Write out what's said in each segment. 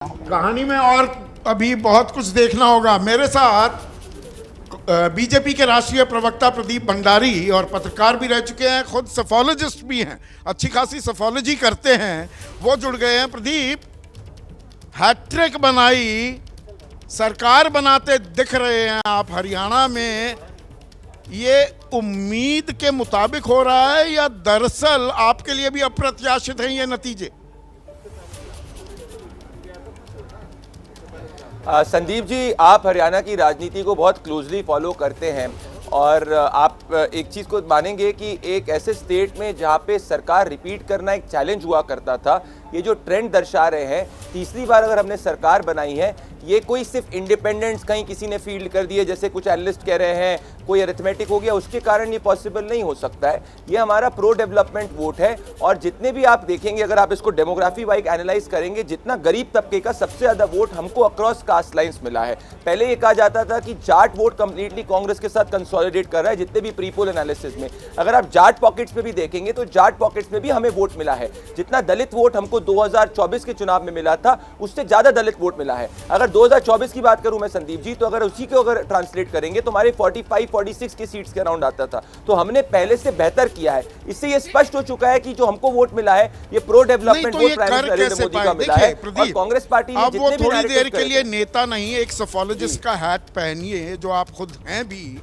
कहानी में और अभी बहुत कुछ देखना होगा। मेरे साथ बीजेपी के राष्ट्रीय प्रवक्ता प्रदीप भंडारी और पत्रकार भी रह चुके हैं, खुद सफोलॉजिस्ट भी हैं, अच्छी खासी सफोलॉजी करते हैं, वो जुड़ गए हैं। प्रदीप, हैट्रिक बनाई, सरकार बनाते दिख रहे हैं आप हरियाणा में, ये उम्मीद के मुताबिक हो रहा है या दरअसल आपके लिए भी अप्रत्याशित हैं ये नतीजे? संदीप जी, आप हरियाणा की राजनीति को बहुत क्लोजली फॉलो करते हैं और आप एक चीज़ को मानेंगे कि एक ऐसे स्टेट में जहां पे सरकार रिपीट करना एक चैलेंज हुआ करता था, ये जो ट्रेंड दर्शा रहे हैं, तीसरी बार अगर हमने सरकार बनाई है, ये कोई सिर्फ इंडिपेंडेंस कहीं किसी ने फील्ड कर दिए जैसे कुछ एनालिस्ट कह रहे हैं, कोई अरिथमेटिक हो गया उसके कारण ये पॉसिबल नहीं हो सकता है। ये हमारा प्रो डेवलपमेंट वोट है और जितने भी आप देखेंगे, अगर आप इसको डेमोग्राफी वाइज एनालाइज करेंगे, जितना गरीब तबके का सबसे ज्यादा वोट हमको अक्रॉस कास्ट लाइंस मिला है। पहले ये कहा जाता था कि जाट वोट कंप्लीटली कांग्रेस के साथ कंसोलिडेट कर रहा है जितने भी प्रीपोल एनालिसिस में। अगर आप जाट पॉकेट्स में भी देखेंगे तो जाट पॉकेट्स में भी हमें वोट मिला है। जितना दलित वोट हमको 2024 के चुनाव में मिला था उससे ज्यादा दलित वोट मिला है। अगर 2024 की बात करूं मैं संदीप जी, तो अगर उसी को अगर ट्रांसलेट करेंगे तो हमारे 45-46 की सीट्स के अराउंड आता था। तो हमने पहले से बेहतर किया है। इससे ये स्पष्ट हो चुका है कि जो हमको वोट मिला है ये pro development vote prime minister Narendra Modi का मिला है। और कांग्रेस पार्टी ने जितने भी थोड़ी देर के लिए नेता नहीं, एक सफोलॉजिस्ट का हैट पहनिए जो आप खुद हैं भी,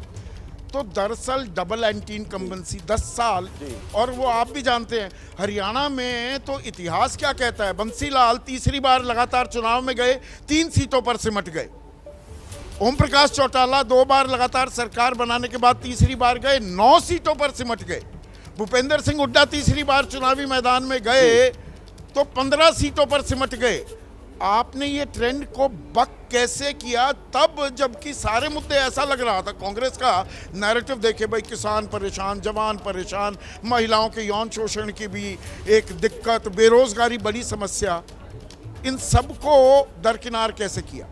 तो दरअसल डबल एंटी इनकम्बेंसी 10 साल, और वो आप भी जानते हैं हरियाणा में तो इतिहास क्या कहता है। बंसीलाल तीसरी बार लगातार चुनाव में गए, 3 सीटों पर सिमट गए। ओम प्रकाश चौटाला 2 बार लगातार सरकार बनाने के बाद तीसरी बार गए, 9 सीटों पर सिमट गए। भूपेंद्र सिंह हुड्डा तीसरी बार चुनावी मैदान में गए तो 15 सीटों पर सिमट गए। आपने ये ट्रेंड को बक कैसे किया तब, जबकि सारे मुद्दे ऐसा लग रहा था, कांग्रेस का नैरेटिव देखे भाई, किसान परेशान, जवान परेशान, महिलाओं के यौन शोषण की भी एक दिक्कत, बेरोजगारी बड़ी समस्या, इन सब को दरकिनार कैसे किया?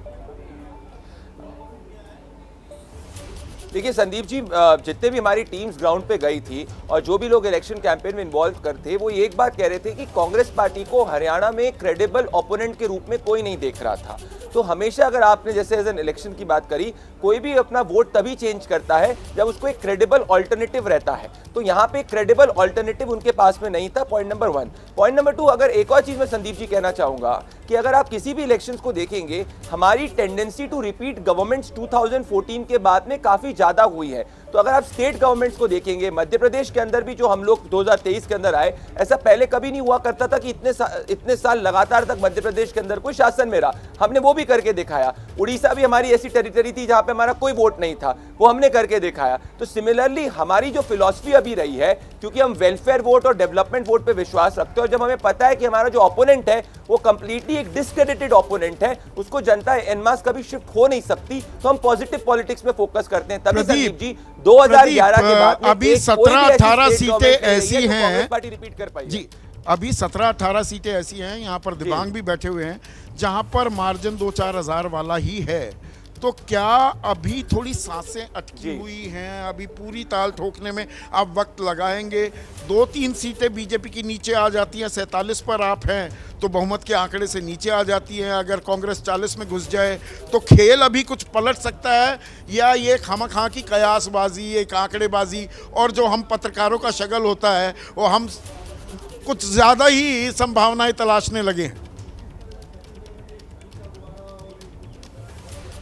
देखिए संदीप जी, जितने भी हमारी टीम्स ग्राउंड पे गई थी और जो भी लोग इलेक्शन कैंपेन में इन्वॉल्व करते, वो एक बात कह रहे थे कि कांग्रेस पार्टी को हरियाणा में क्रेडिबल ओपोनेंट के रूप में कोई नहीं देख रहा था। तो हमेशा अगर आपने जैसे एज एन इलेक्शन की बात करी, कोई भी अपना वोट तभी चेंज करता है जब उसको एक क्रेडिबल ऑल्टरनेटिव रहता है। तो यहाँ पे क्रेडिबल ऑल्टरनेटिव उनके पास में नहीं था, पॉइंट नंबर 1। पॉइंट नंबर 2, अगर एक और चीज मैं संदीप जी कहना चाहूंगा कि अगर आप किसी भी इलेक्शंस को देखेंगे, हमारी टेंडेंसी टू रिपीट गवर्नमेंट्स 2014 के बाद में काफी ज्यादा हुई है। तो अगर आप स्टेट गवर्नमेंट्स को देखेंगे, मध्य प्रदेश के अंदर भी जो हम लोग 2023 के अंदर आए, ऐसा पहले कभी नहीं हुआ करता था कि इतने साल लगातार तक मध्य प्रदेश के अंदर कोई शासन में रहा। हमने वो भी करके दिखाया। उड़ीसा भी हमारी ऐसी टेरिटरी थी जहां पे हमारा कोई वोट नहीं था, वो हमने करके दिखाया। तो सिमिलरली हमारी जो फिलॉसफी अभी रही है, क्योंकि हम वेलफेयर वोट और डेवलपमेंट वोट पे विश्वास रखते हैं, और जब हमें पता है कि हमारा जो ओपोनेंट है वो कंप्लीटली एक डिस्क्रेडिटेड ओपोनेंट है, उसको जनता एन मास कभी शिफ्ट हो नहीं सकती, तो हम पॉजिटिव पॉलिटिक्स में फोकस करते हैं। तभी संदीप जी 2011 के बाद अभी 17-18 सीटें ऐसी हैं, पार्टी रिपीट कर पाई जी, अभी 17-18 सीटें ऐसी हैं, यहाँ पर दिव्यांग भी बैठे हुए हैं, जहाँ पर मार्जिन 2-4 हज़ार वाला ही है। तो क्या अभी थोड़ी सांसें अटकी हुई हैं? अभी पूरी ताल ठोकने में आप वक्त लगाएंगे? 2-3 सीटें बीजेपी की नीचे आ जाती हैं, 47 पर आप हैं तो बहुमत के आंकड़े से नीचे आ जाती हैं। अगर कांग्रेस 40 में घुस जाए तो खेल अभी कुछ पलट सकता है, या ये खामखा की कयासबाजी, एक आंकड़ेबाजी, और जो हम पत्रकारों का शगल होता है वो हम कुछ ज़्यादा ही संभावनाएं तलाशने लगे हैं?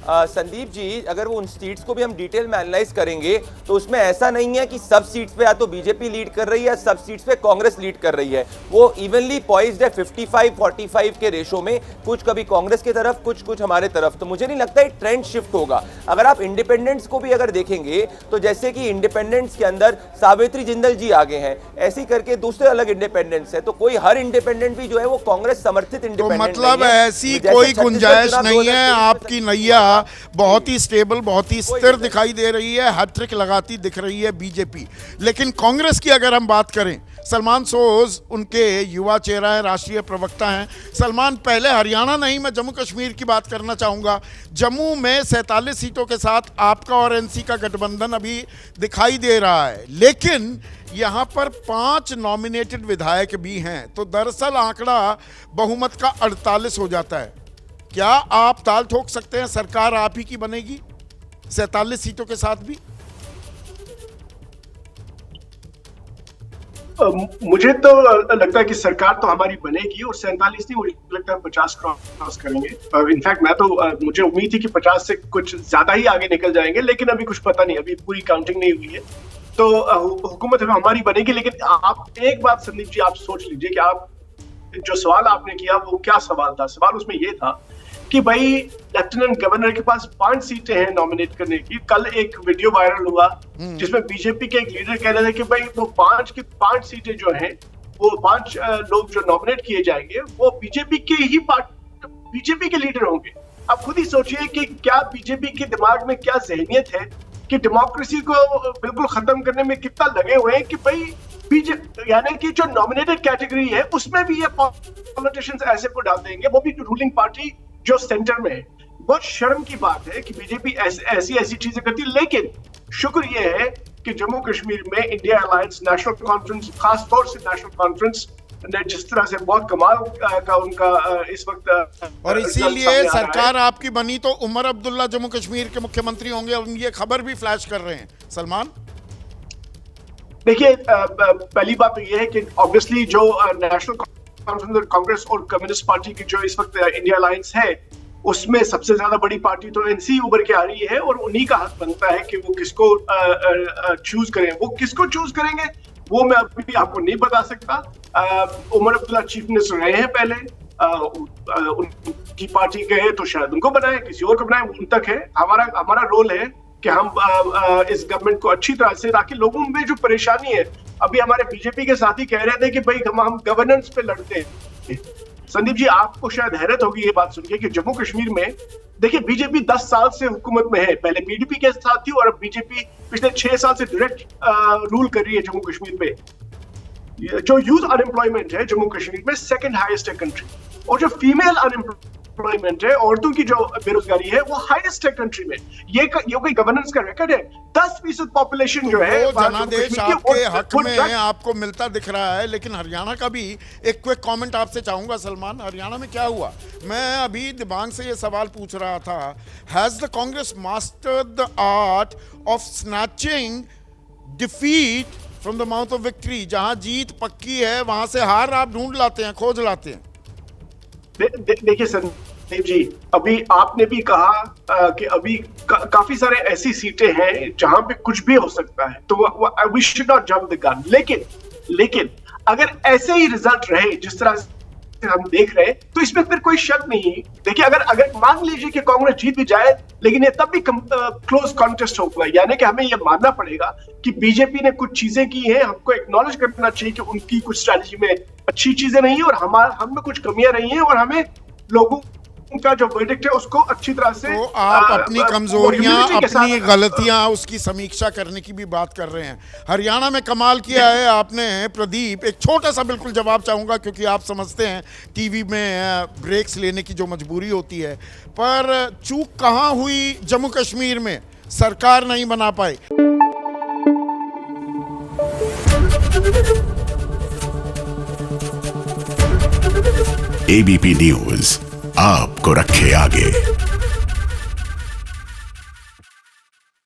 संदीप जी, अगर वो उन सीट्स को भी हम डिटेल में एनालाइज करेंगे तो उसमें ऐसा नहीं है कि सब सीट्स पे या तो बीजेपी लीड कर रही है, सब सीट्स पे कांग्रेस लीड कर रही है। वो इवनली पॉइज्ड है 55-45 के रेशो में, कुछ कभी कांग्रेस की तरफ, कुछ हमारे तरफ। तो मुझे नहीं लगता है ट्रेंड शिफ्ट होगा। अगर आप इंडिपेंडेंट्स को भी अगर देखेंगे तो जैसे कि इंडिपेंडेंट्स के अंदर सावित्री जिंदल जी आगे हैं, ऐसी करके दूसरे अलग इंडिपेंडेंट्स है। तो कोई हर इंडिपेंडेंट भी जो है वो कांग्रेस समर्थित इंडिपेंडेंट, मतलब ऐसी कोई गुंजाइश नहीं है। आपकी नैया बहुत ही स्टेबल, बहुत ही स्थिर दिखाई दे रही है, हैट्रिक लगाती दिख रही है बीजेपी। लेकिन कांग्रेस की अगर हम बात करें, सलमान सोज उनके युवा चेहरा है, राष्ट्रीय प्रवक्ता हैं। सलमान, पहले हरियाणा नहीं, मैं जम्मू कश्मीर की बात करना चाहूँगा। जम्मू में 47 सीटों के साथ आपका और एनसी का गठबंधन अभी दिखाई दे रहा है, लेकिन यहाँ पर 5 नॉमिनेटेड विधायक भी हैं, तो दरअसल आंकड़ा बहुमत का 48 हो जाता है। क्या आप ताल ठोक सकते हैं सरकार आप ही की बनेगी 47 सीटों के साथ भी? मुझे तो लगता है कि सरकार तो हमारी बनेगी और 47 नहीं, मुझे लगता है 50 क्रॉस करेंगे। इनफैक्ट मैं तो मुझे उम्मीद थी कि 50 से कुछ ज्यादा ही आगे निकल जाएंगे, लेकिन अभी कुछ पता नहीं, अभी पूरी काउंटिंग नहीं हुई है। तो हुकूमत हमारी बनेगी। लेकिन आप एक बात संदीप जी आप सोच लीजिए कि आप जो सवाल आपने किया वो क्या सवाल था। सवाल उसमें ये था कि भाई लेफ्टिनेंट गवर्नर के पास 5 सीटें हैं नॉमिनेट करने की। कल एक वीडियो वायरल हुआ जिसमें बीजेपी के एक लीडर कह रहे थे कि भाई वो 5 की 5 सीटें जो हैं, वो 5 लोग जो नॉमिनेट किए जाएंगे वो बीजेपी के लीडर होंगे। आप खुद ही सोचिए कि क्या बीजेपी के दिमाग में क्या जहनियत है कि डेमोक्रेसी को बिल्कुल खत्म करने में कितना लगे हुए हैं कि भाई यानी कि जो नॉमिनेटेड कैटेगरी है उसमें भी ये पॉलिटिशियंस ऐसे को डाल देंगे, वो भी रूलिंग पार्टी जो सेंटर में है। बहुत शर्म की बात है कि बीजेपी ऐसी चीजें करती है। लेकिन शुक्र ये है कि जम्मू कश्मीर में इंडिया अलायंस नेशनल कॉन्फ्रेंस, खास तौर से नेशनल कॉन्फ्रेंस ने जिस तरह से बहुत कमाल का उनका इस वक्त, और इसीलिए सरकार आपकी बनी तो उमर अब्दुल्ला जम्मू कश्मीर के मुख्यमंत्री होंगे। हम ये खबर भी फ्लैश कर रहे हैं। सलमान, देखिए पहली बात तो ये है कि ऑब्वियसली जो नेशनल कॉन्फ्रेंस, कांग्रेस और कम्युनिस्ट पार्टी की जो इस वक्त इंडिया अलायंस है, उसमें सबसे ज्यादा बड़ी पार्टी तो एनसी उभर के आ रही है और उन्हीं का हक बनता है कि वो किसको चूज करें। वो किसको चूज करेंगे वो मैं अभी भी आपको नहीं बता सकता। उमर अब्दुल्ला चीफ मिनिस्टर रहे हैं पहले, उनकी पार्टी गए तो शायद उनको बनाए, किसी और को बनाए, उन तक है। हमारा रोल है कि हम इस गवर्नमेंट को अच्छी तरह से, ताकि लोगों में जो परेशानी है, अभी हमारे बीजेपी के साथी कह रहे थे कि भाई हम गवर्नेंस पे लड़ते हैं। संदीप जी आपको शायद हैरत होगी ये बात सुनके कि जम्मू कश्मीर में देखिए बीजेपी 10 साल से हुकूमत में है। पहले पीडीपी के साथ थी और अब बीजेपी पिछले 6 साल से डायरेक्ट रूल कर रही है जम्मू कश्मीर पे। जो यूथ अनएम्प्लॉयमेंट है जम्मू कश्मीर में सेकंड हाईएस्ट है कंट्री, और जो फीमेल अनएम्प्लॉयमेंट है, औरतों की जो बेरोजगारी है, वो हाईएस्ट है कंट्री में। ये कोई गवर्नेंस का रिकॉर्ड है। 10% पॉपुलेशन जो है वो जनादेश आपके हक में आपको मिलता दिख रहा है। लेकिन हरियाणा का भी एक क्विक कमेंट आपसे चाहूंगा सलमान। हरियाणा में क्या हुआ? मैं अभी दिबांग से ये सवाल पूछ रहा था, has the Congress mastered the art of snatching defeat from the mouth of victory? जहां जीत पक्की है वहां से हार आप ढूंढ लाते हैं, खोज लाते हैं। देखिए संदीप जी, अभी आपने भी कहा कि अभी काफी सारे ऐसी सीटें हैं जहां पे कुछ भी हो सकता है, तो we should not jump the gun. लेकिन अगर ऐसे ही रिजल्ट रहे जिस तरह से हम देख रहे हैं, तो इसमें फिर कोई शक नहीं। देखिए अगर मान लीजिए कि कांग्रेस जीत भी जाए, लेकिन ये तब भी क्लोज कॉन्टेस्ट होगा, यानी कि हमें ये मानना पड़ेगा कि बीजेपी ने कुछ चीजें की हैं। हमको एक्नॉलेज करना चाहिए कि उनकी कुछ स्ट्रैटेजी में अच्छी चीजें नहीं है और हम में कुछ कमियां रही हैं, और हमें लोगों का जो वर्डिक्ट है उसको अच्छी तरह से, तो आप अपनी कमजोरियां, अपनी गलतियां, उसकी समीक्षा करने की भी बात कर रहे हैं। हरियाणा में कमाल किया है आपने प्रदीप। एक छोटा सा बिल्कुल जवाब चाहूंगा, क्योंकि आप समझते हैं टीवी में ब्रेक्स लेने की जो मजबूरी होती है, पर चूक कहां हुई जम्मू कश्मीर में? सरकार नहीं बना पाई। एबीपी न्यूज आपको रखे आगे।